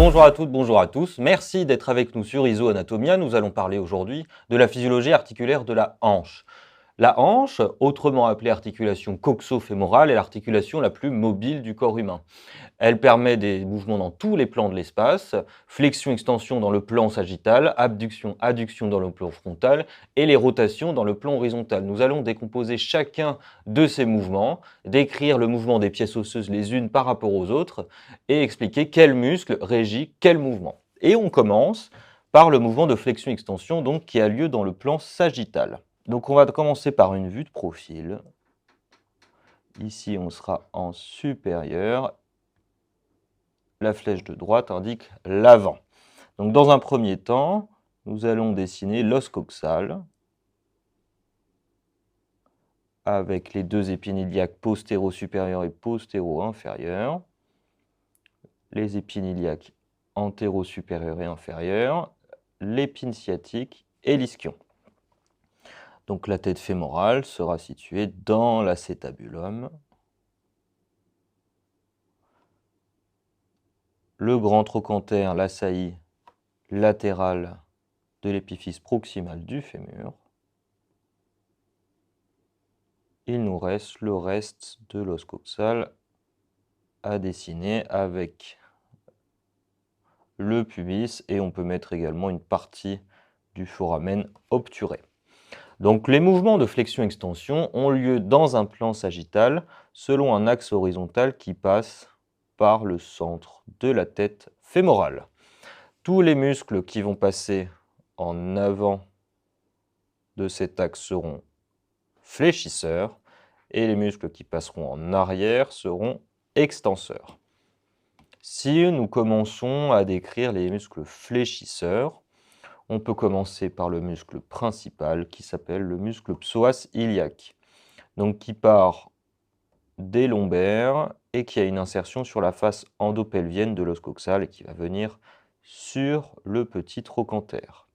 Bonjour à toutes, bonjour à tous. Merci d'être avec nous sur ISO Anatomia. Nous allons parler aujourd'hui de la physiologie articulaire de la hanche. La hanche, autrement appelée articulation coxo-fémorale, est l'articulation la plus mobile du corps humain. Elle permet des mouvements dans tous les plans de l'espace, flexion-extension dans le plan sagittal, abduction-adduction dans le plan frontal et les rotations dans le plan horizontal. Nous allons décomposer chacun de ces mouvements, décrire le mouvement des pièces osseuses les unes par rapport aux autres et expliquer quel muscle régit quel mouvement. Et on commence par le mouvement de flexion-extension donc, qui a lieu dans le plan sagittal. Donc on va commencer par une vue de profil. Ici, on sera en supérieur. La flèche de droite indique l'avant. Donc dans un premier temps, nous allons dessiner l'os coxal avec les deux épines iliaques postéro-supérieures et postéro-inférieures, les épines iliaques antéro-supérieures et inférieures, l'épine sciatique et l'ischion. Donc la tête fémorale sera située dans l'acétabulum. Le grand trochanter, la saillie latérale de l'épiphyse proximale du fémur. Il nous reste le reste de l'os coxal à dessiner avec le pubis et on peut mettre également une partie du foramen obturé. Donc les mouvements de flexion-extension ont lieu dans un plan sagittal selon un axe horizontal qui passe par le centre de la tête fémorale. Tous les muscles qui vont passer en avant de cet axe seront fléchisseurs et les muscles qui passeront en arrière seront extenseurs. Si nous commençons à décrire les muscles fléchisseurs, on peut commencer par le muscle principal qui s'appelle le muscle psoas iliaque, donc qui part des lombaires et qui a une insertion sur la face endopelvienne de l'os coxal et qui va venir sur le petit trochanter.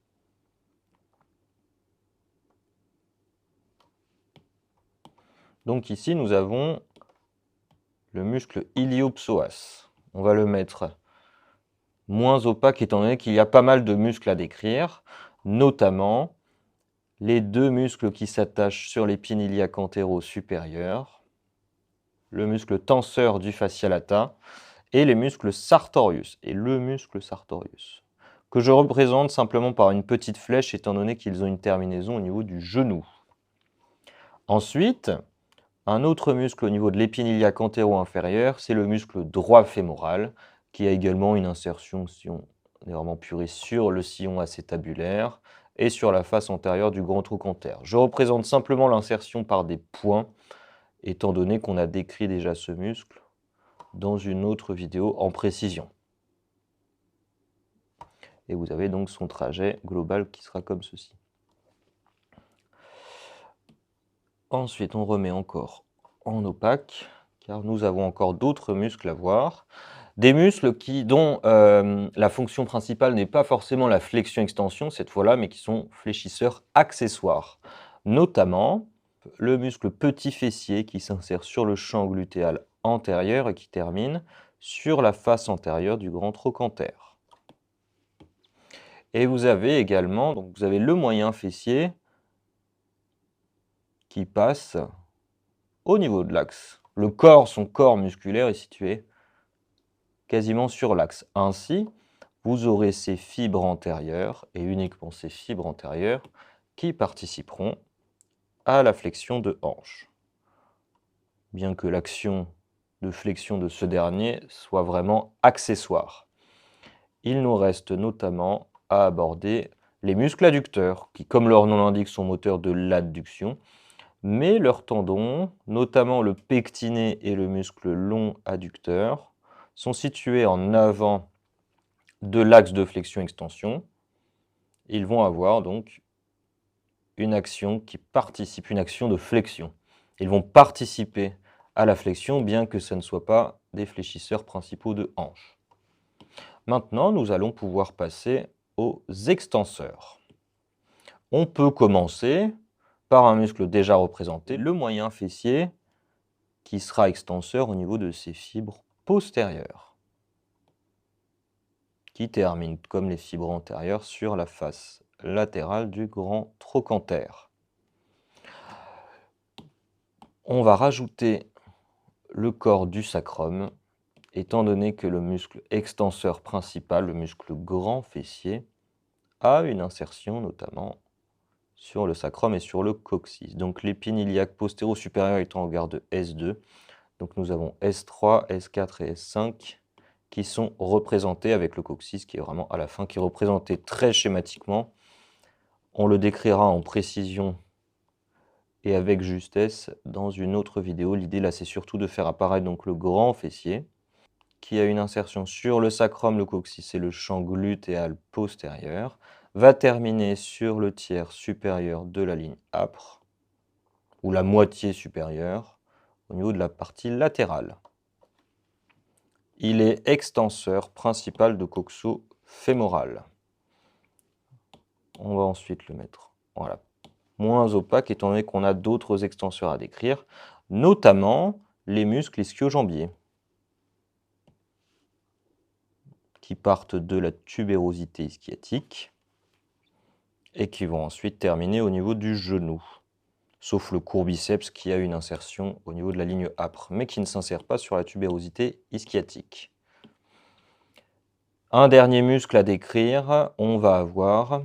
Donc ici, nous avons le muscle iliopsoas. On va le mettre moins opaque étant donné qu'il y a pas mal de muscles à décrire, notamment les deux muscles qui s'attachent sur l'épine iliaque antéro-supérieure, le muscle tenseur du fascia lata et les muscles sartorius, et le muscle sartorius, que je représente simplement par une petite flèche étant donné qu'ils ont une terminaison au niveau du genou. Ensuite, un autre muscle au niveau de l'épine iliaque antéro-inférieure, c'est le muscle droit fémoral, qui a également une insertion, si on est vraiment puré, sur le sillon acétabulaire et sur la face antérieure du grand trochanter. Je représente simplement l'insertion par des points, étant donné qu'on a décrit déjà ce muscle dans une autre vidéo en précision. Et vous avez donc son trajet global qui sera comme ceci. Ensuite, on remet encore en opaque, car nous avons encore d'autres muscles à voir. Des muscles dont la fonction principale n'est pas forcément la flexion-extension cette fois-là, mais qui sont fléchisseurs accessoires. Notamment le muscle petit fessier qui s'insère sur le champ glutéal antérieur et qui termine sur la face antérieure du grand trochanter. Et vous avez également, donc vous avez le moyen fessier qui passe au niveau de l'axe. Son corps musculaire est situé quasiment sur l'axe. Ainsi, vous aurez ces fibres antérieures, et uniquement ces fibres antérieures, qui participeront à la flexion de hanche. Bien que l'action de flexion de ce dernier soit vraiment accessoire. Il nous reste notamment à aborder les muscles adducteurs, qui, comme leur nom l'indique, sont moteurs de l'adduction, mais leurs tendons, notamment le pectiné et le muscle long adducteur, sont situés en avant de l'axe de flexion-extension. Ils vont avoir donc une action une action de flexion. Ils vont participer à la flexion, bien que ce ne soit pas des fléchisseurs principaux de hanche. Maintenant, nous allons pouvoir passer aux extenseurs. On peut commencer par un muscle déjà représenté, le moyen fessier, qui sera extenseur au niveau de ses fibres postérieures. qui termine, comme les fibres antérieures, sur la face latérale du grand trochanter. On va rajouter le corps du sacrum, étant donné que le muscle extenseur principal, le muscle grand fessier, a une insertion notamment sur le sacrum et sur le coccyx. Donc l'épine iliaque postéro-supérieure étant en garde S2. Donc nous avons S3, S4 et S5 qui sont représentés avec le coccyx qui est vraiment à la fin, qui est représenté très schématiquement. On le décrira en précision et avec justesse dans une autre vidéo. L'idée là, c'est surtout de faire apparaître donc le grand fessier qui a une insertion sur le sacrum, le coccyx et le champ glutéal postérieur, va terminer sur le tiers supérieur de la ligne âpre, ou la moitié supérieure, au niveau de la partie latérale. Il est extenseur principal de coxo-fémoral. On va ensuite le mettre, voilà, moins opaque, étant donné qu'on a d'autres extenseurs à décrire, notamment les muscles ischio-jambiers, qui partent de la tubérosité ischiatique et qui vont ensuite terminer au niveau du genou, sauf le courbiceps qui a une insertion au niveau de la ligne âpre, mais qui ne s'insère pas sur la tubérosité ischiatique. Un dernier muscle à décrire, on va avoir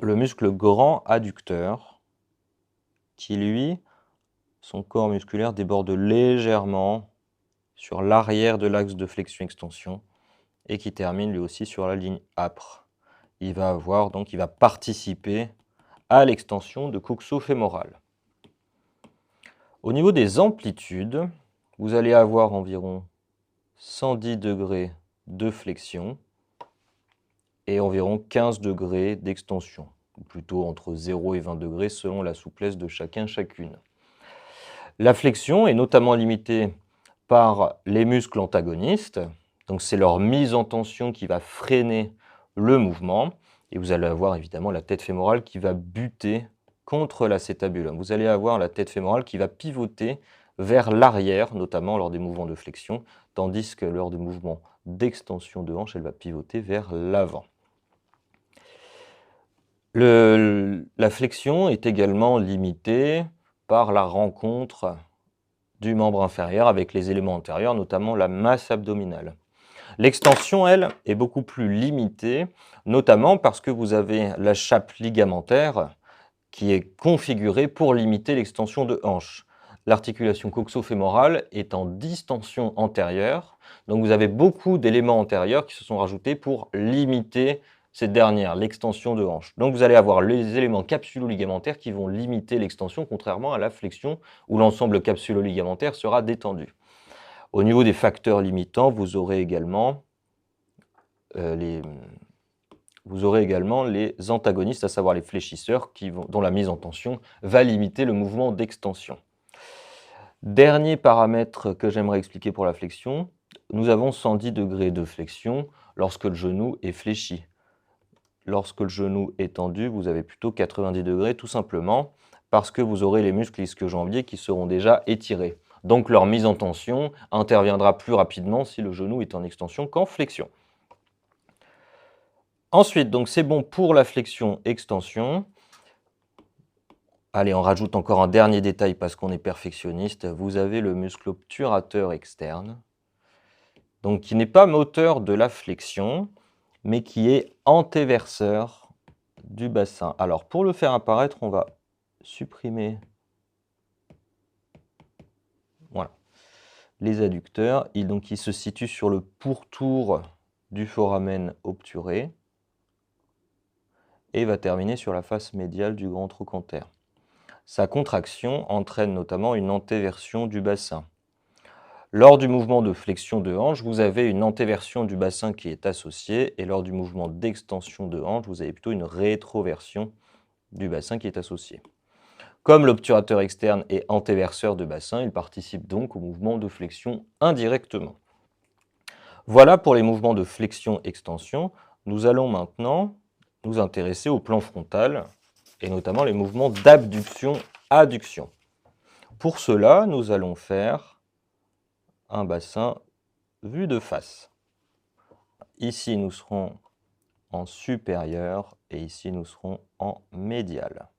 le muscle grand adducteur, qui lui, son corps musculaire déborde légèrement sur l'arrière de l'axe de flexion-extension et qui termine lui aussi sur la ligne âpre. Il va participer à l'extension de coxo-fémoral. Au niveau des amplitudes, vous allez avoir environ 110 degrés de flexion et environ 15 degrés d'extension, ou plutôt entre 0 et 20 degrés selon la souplesse de chacune. La flexion est notamment limitée par les muscles antagonistes, donc c'est leur mise en tension qui va freiner le mouvement, et vous allez avoir évidemment la tête fémorale qui va buter contre l'acétabulum. Vous allez avoir la tête fémorale qui va pivoter vers l'arrière, notamment lors des mouvements de flexion, tandis que lors des mouvements d'extension de hanche, elle va pivoter vers l'avant. La flexion est également limitée par la rencontre du membre inférieur avec les éléments antérieurs, notamment la masse abdominale. L'extension, elle, est beaucoup plus limitée, notamment parce que vous avez la chape ligamentaire qui est configurée pour limiter l'extension de hanche. L'articulation coxo-fémorale est en distension antérieure, donc vous avez beaucoup d'éléments antérieurs qui se sont rajoutés pour limiter cette dernière, l'extension de hanche. Donc vous allez avoir les éléments capsulo-ligamentaires qui vont limiter l'extension, contrairement à la flexion où l'ensemble capsulo-ligamentaire sera détendu. Au niveau des facteurs limitants, vous aurez également les antagonistes, à savoir les fléchisseurs, dont la mise en tension va limiter le mouvement d'extension. Dernier paramètre que j'aimerais expliquer pour la flexion, nous avons 110 degrés de flexion lorsque le genou est fléchi. Lorsque le genou est tendu, vous avez plutôt 90 degrés, tout simplement parce que vous aurez les muscles ischio-jambiers qui seront déjà étirés. Donc leur mise en tension interviendra plus rapidement si le genou est en extension qu'en flexion. Ensuite, donc c'est bon pour la flexion-extension. Allez, on rajoute encore un dernier détail parce qu'on est perfectionniste. Vous avez le muscle obturateur externe, donc qui n'est pas moteur de la flexion, mais qui est antéverseur du bassin. Alors, pour le faire apparaître, on va supprimer les adducteurs. Donc, il se situe sur le pourtour du foramen obturé et va terminer sur la face médiale du grand trochanter. Sa contraction entraîne notamment une antéversion du bassin. Lors du mouvement de flexion de hanche, vous avez une antéversion du bassin qui est associée, et lors du mouvement d'extension de hanche, vous avez plutôt une rétroversion du bassin qui est associée. Comme l'obturateur externe est antéverseur de bassin, il participe donc au mouvement de flexion indirectement. Voilà pour les mouvements de flexion-extension. Nous allons maintenant nous intéresser au plan frontal, et notamment les mouvements d'abduction-adduction. Pour cela, nous allons faire un bassin vu de face. Ici, nous serons en supérieur et ici, nous serons en médial.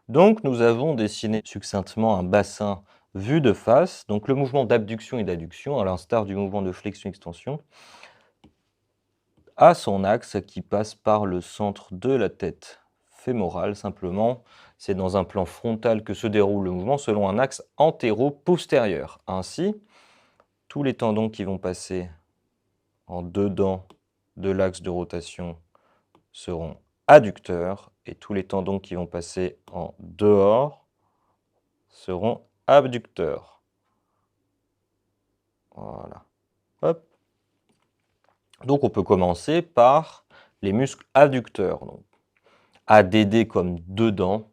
Donc, nous avons dessiné succinctement un bassin vu de face. Donc, le mouvement d'abduction et d'adduction, à l'instar du mouvement de flexion-extension, a son axe qui passe par le centre de la tête fémorale. Simplement, c'est dans un plan frontal que se déroule le mouvement selon un axe antéro-postérieur. Ainsi, tous les tendons qui vont passer en dedans de l'axe de rotation seront adducteurs et tous les tendons qui vont passer en dehors seront abducteurs. Voilà. Hop. Donc on peut commencer par les muscles adducteurs. Donc, ADD comme dedans.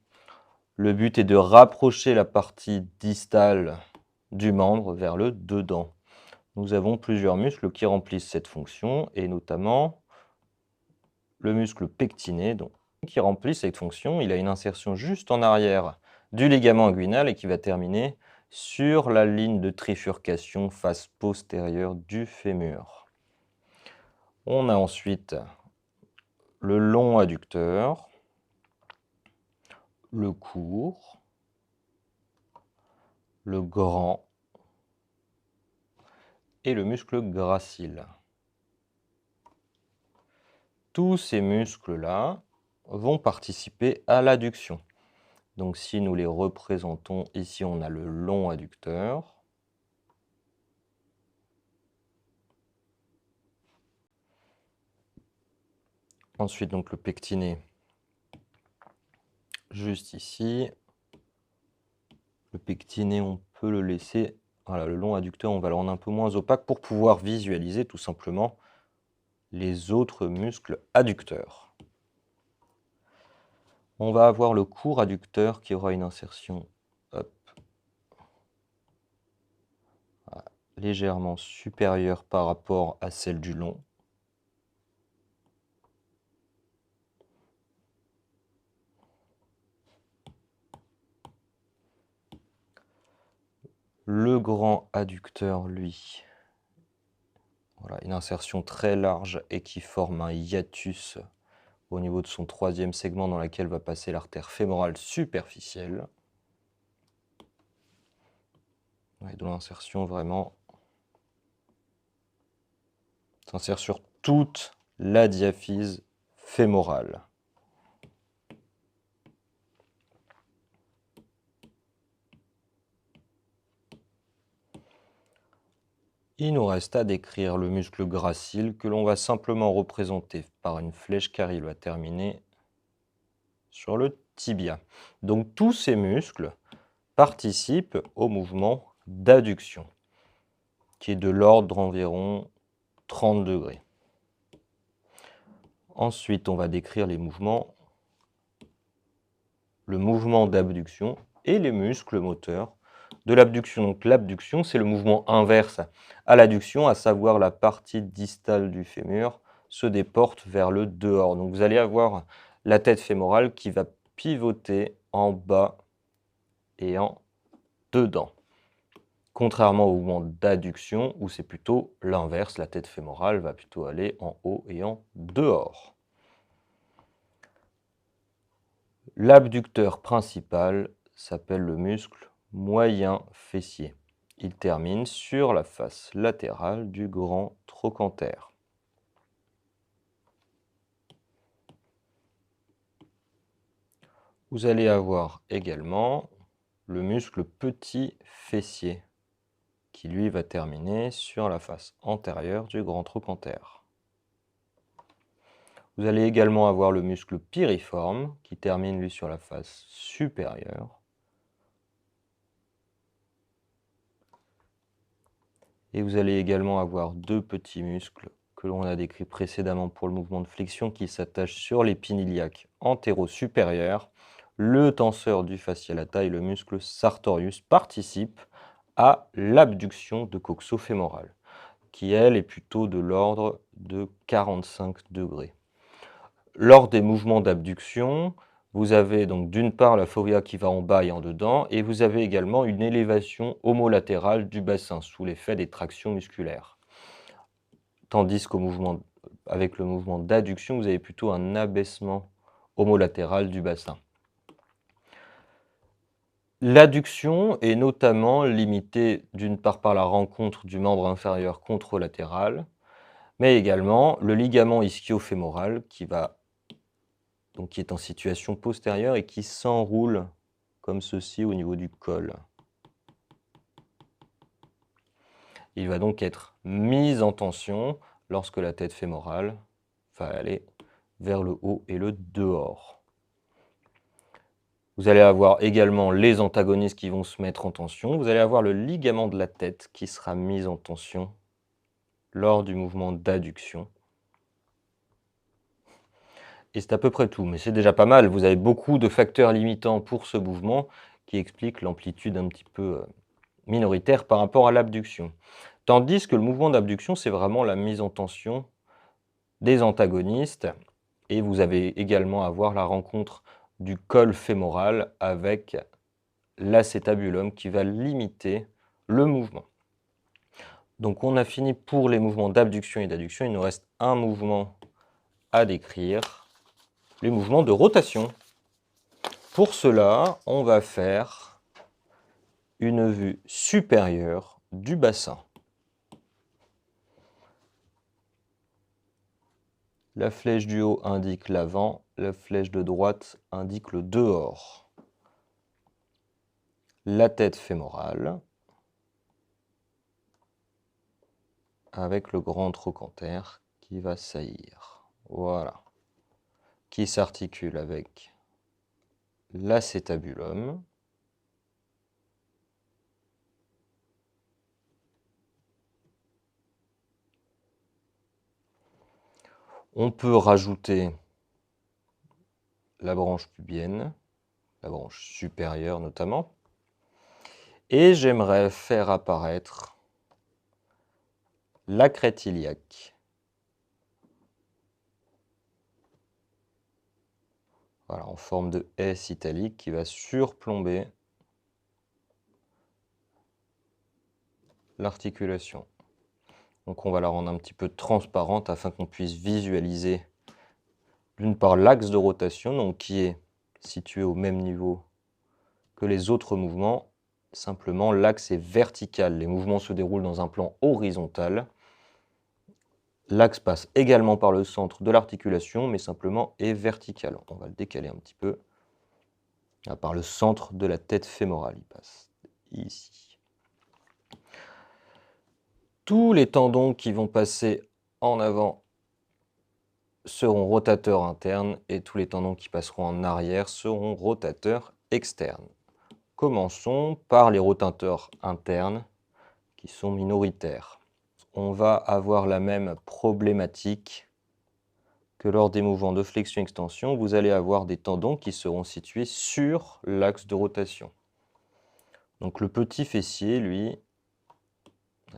Le but est de rapprocher la partie distale du membre vers le dedans. Nous avons plusieurs muscles qui remplissent cette fonction et notamment le muscle pectiné donc, qui remplit cette fonction. Il a une insertion juste en arrière du ligament inguinal et qui va terminer sur la ligne de trifurcation face postérieure du fémur. On a ensuite le long adducteur, le court, le grand et le muscle gracile. Tous ces muscles-là vont participer à l'adduction. Donc si nous les représentons, ici on a le long adducteur, ensuite donc le pectiné juste ici. Le pectiné, on peut le laisser, voilà, le long adducteur, on va le rendre un peu moins opaque pour pouvoir visualiser tout simplement les autres muscles adducteurs. On va avoir le court adducteur qui aura une insertion hop, légèrement supérieure par rapport à celle du long. Le grand adducteur, lui, voilà, une insertion très large et qui forme un hiatus au niveau de son troisième segment dans lequel va passer l'artère fémorale superficielle. Et de l'insertion vraiment s'insère sur toute la diaphyse fémorale. Il nous reste à décrire le muscle gracile que l'on va simplement représenter par une flèche car il va terminer sur le tibia. Donc tous ces muscles participent au mouvement d'adduction qui est de l'ordre d'environ 30 degrés. Ensuite, on va décrire les mouvements, le mouvement d'abduction et les muscles moteurs de l'abduction. Donc l'abduction, c'est le mouvement inverse à l'adduction, à savoir la partie distale du fémur se déporte vers le dehors. Donc vous allez avoir la tête fémorale qui va pivoter en bas et en dedans. Contrairement au mouvement d'adduction où c'est plutôt l'inverse, la tête fémorale va plutôt aller en haut et en dehors. L'abducteur principal s'appelle le muscle moyen fessier. Il termine sur la face latérale du grand trochanter. Vous allez avoir également le muscle petit fessier qui lui va terminer sur la face antérieure du grand trochanter. Vous allez également avoir le muscle piriforme qui termine lui sur la face supérieure. Et vous allez également avoir deux petits muscles que l'on a décrits précédemment pour le mouvement de flexion qui s'attachent sur l'épine iliaque antéro-supérieure. Le tenseur du fascia lata et le muscle sartorius participent à l'abduction de coxo-fémorale, qui elle est plutôt de l'ordre de 45 degrés. Lors des mouvements d'abduction, vous avez donc d'une part la fovea qui va en bas et en dedans, et vous avez également une élévation homolatérale du bassin sous l'effet des tractions musculaires. Tandis avec le mouvement d'adduction, vous avez plutôt un abaissement homolatéral du bassin. L'adduction est notamment limitée d'une part par la rencontre du membre inférieur contralatéral, mais également le ligament ischio-fémoral qui est en situation postérieure et qui s'enroule comme ceci au niveau du col. Il va donc être mis en tension lorsque la tête fémorale va aller vers le haut et le dehors. Vous allez avoir également les antagonistes qui vont se mettre en tension. Vous allez avoir le ligament de la tête qui sera mis en tension lors du mouvement d'adduction. Et c'est à peu près tout, mais c'est déjà pas mal. Vous avez beaucoup de facteurs limitants pour ce mouvement qui expliquent l'amplitude un petit peu minoritaire par rapport à l'abduction. Tandis que le mouvement d'abduction, c'est vraiment la mise en tension des antagonistes. Et vous avez également à voir la rencontre du col fémoral avec l'acétabulum qui va limiter le mouvement. Donc on a fini pour les mouvements d'abduction et d'adduction. Il nous reste un mouvement à décrire, les mouvements de rotation. Pour cela, on va faire une vue supérieure du bassin. La flèche du haut indique l'avant, la flèche de droite indique le dehors. La tête fémorale, avec le grand trochanter qui va saillir. Voilà. Qui s'articule avec l'acétabulum. On peut rajouter la branche pubienne, la branche supérieure notamment. Et j'aimerais faire apparaître la crête iliaque. Voilà, en forme de S italique qui va surplomber l'articulation. Donc on va la rendre un petit peu transparente afin qu'on puisse visualiser d'une part l'axe de rotation, donc qui est situé au même niveau que les autres mouvements. Simplement l'axe est vertical, les mouvements se déroulent dans un plan horizontal. L'axe passe également par le centre de l'articulation, mais simplement est vertical. On va le décaler un petit peu. Là, par le centre de la tête fémorale, il passe ici. Tous les tendons qui vont passer en avant seront rotateurs internes et tous les tendons qui passeront en arrière seront rotateurs externes. Commençons par les rotateurs internes qui sont minoritaires. On va avoir la même problématique que lors des mouvements de flexion-extension. Vous allez avoir des tendons qui seront situés sur l'axe de rotation. Donc le petit fessier, lui,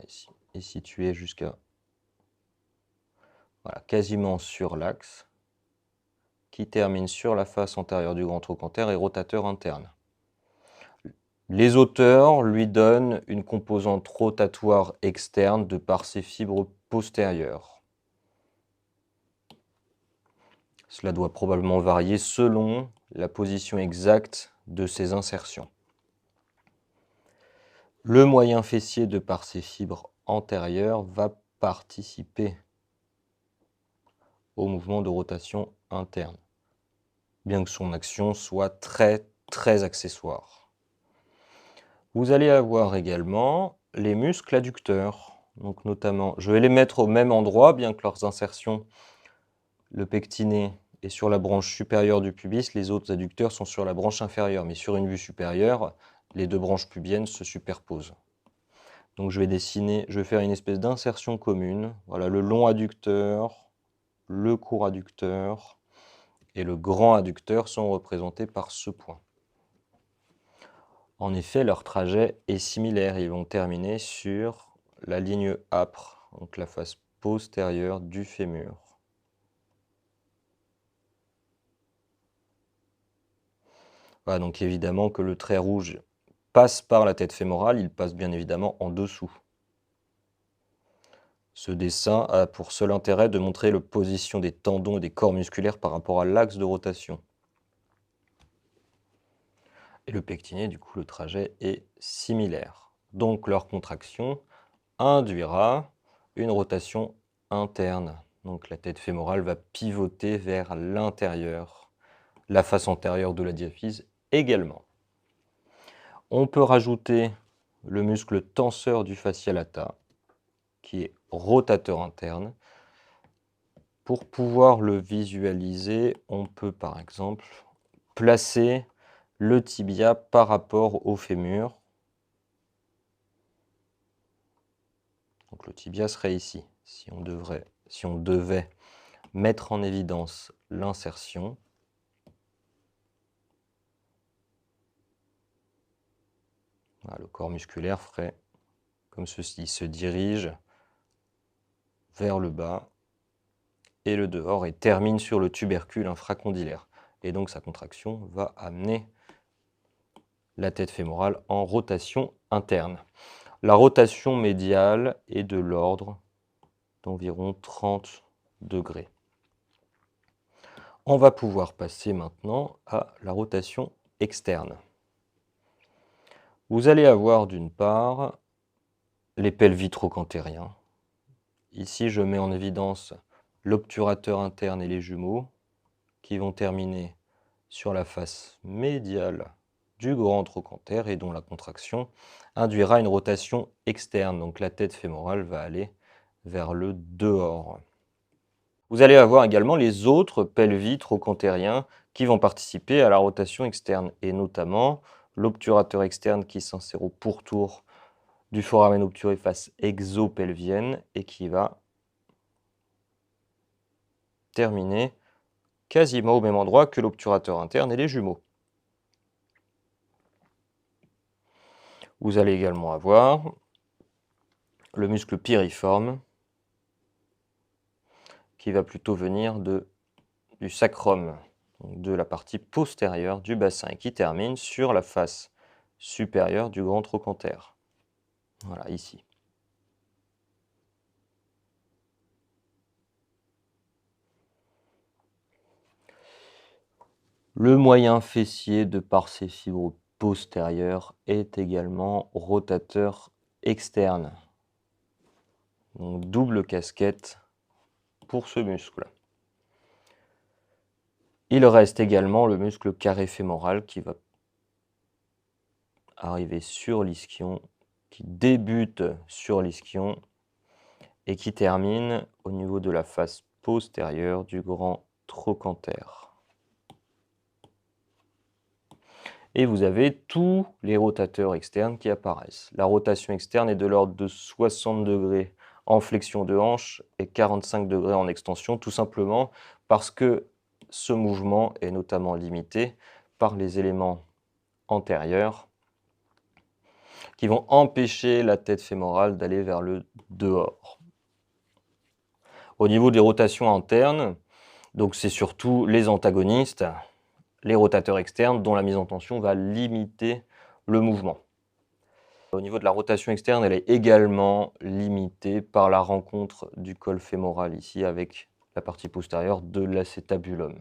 ici, est situé jusqu'à quasiment sur l'axe, qui termine sur la face antérieure du grand trochanter et rotateur interne. Les auteurs lui donnent une composante rotatoire externe de par ses fibres postérieures. Cela doit probablement varier selon la position exacte de ces insertions. Le moyen fessier, de par ses fibres antérieures, va participer au mouvement de rotation interne, bien que son action soit très accessoire. Vous allez avoir également les muscles adducteurs, donc notamment, je vais les mettre au même endroit, bien que leurs insertions, le pectiné est sur la branche supérieure du pubis, les autres adducteurs sont sur la branche inférieure, mais sur une vue supérieure, les deux branches pubiennes se superposent. Donc je vais faire une espèce d'insertion commune. Voilà, le long adducteur, le court adducteur et le grand adducteur sont représentés par ce point. En effet, leur trajet est similaire. Ils vont terminer sur la ligne âpre, donc la face postérieure du fémur. Voilà, donc évidemment que le trait rouge passe par la tête fémorale, il passe bien évidemment en dessous. Ce dessin a pour seul intérêt de montrer la position des tendons et des corps musculaires par rapport à l'axe de rotation. Et le pectiné, du coup, le trajet est similaire. Donc leur contraction induira une rotation interne. Donc la tête fémorale va pivoter vers l'intérieur, la face antérieure de la diaphyse également. On peut rajouter le muscle tenseur du fascia lata, qui est rotateur interne. Pour pouvoir le visualiser, on peut par exemple placer le tibia par rapport au fémur. Donc le tibia serait ici. Si on devait mettre en évidence l'insertion, voilà, le corps musculaire ferait comme ceci, il se dirige vers le bas et le dehors et termine sur le tubercule infracondylaire. Et donc sa contraction va amener la tête fémorale en rotation interne. La rotation médiale est de l'ordre d'environ 30 degrés. On va pouvoir passer maintenant à la rotation externe. Vous allez avoir d'une part les pelvitrocantériens. Ici, je mets en évidence l'obturateur interne et les jumeaux qui vont terminer sur la face médiale du grand trochanter et dont la contraction induira une rotation externe. Donc la tête fémorale va aller vers le dehors. Vous allez avoir également les autres pelvis trochantériens qui vont participer à la rotation externe et notamment l'obturateur externe qui s'insère au pourtour du foramen obturé face exopelvienne et qui va terminer quasiment au même endroit que l'obturateur interne et les jumeaux. Vous allez également avoir le muscle piriforme qui va plutôt venir du sacrum, donc de la partie postérieure du bassin et qui termine sur la face supérieure du grand trochanter. Voilà, ici. Le moyen fessier, de par ses fibres postérieures, est également rotateur externe. Donc double casquette pour ce muscle. Il reste également le muscle carré fémoral qui va arriver sur l'ischion, qui débute sur l'ischion et qui termine au niveau de la face postérieure du grand trochanter. Et vous avez tous les rotateurs externes qui apparaissent. La rotation externe est de l'ordre de 60 degrés en flexion de hanche et 45 degrés en extension, tout simplement parce que ce mouvement est notamment limité par les éléments antérieurs qui vont empêcher la tête fémorale d'aller vers le dehors. Au niveau des rotations internes, donc c'est surtout les antagonistes, les rotateurs externes dont la mise en tension va limiter le mouvement. Au niveau de la rotation externe, elle est également limitée par la rencontre du col fémoral ici avec la partie postérieure de l'acétabulum.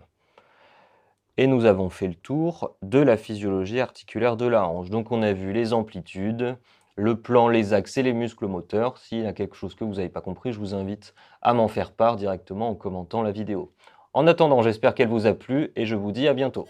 Et nous avons fait le tour de la physiologie articulaire de la hanche. Donc on a vu les amplitudes, le plan, les axes et les muscles moteurs. S'il y a quelque chose que vous n'avez pas compris, je vous invite à m'en faire part directement en commentant la vidéo. En attendant, j'espère qu'elle vous a plu et je vous dis à bientôt.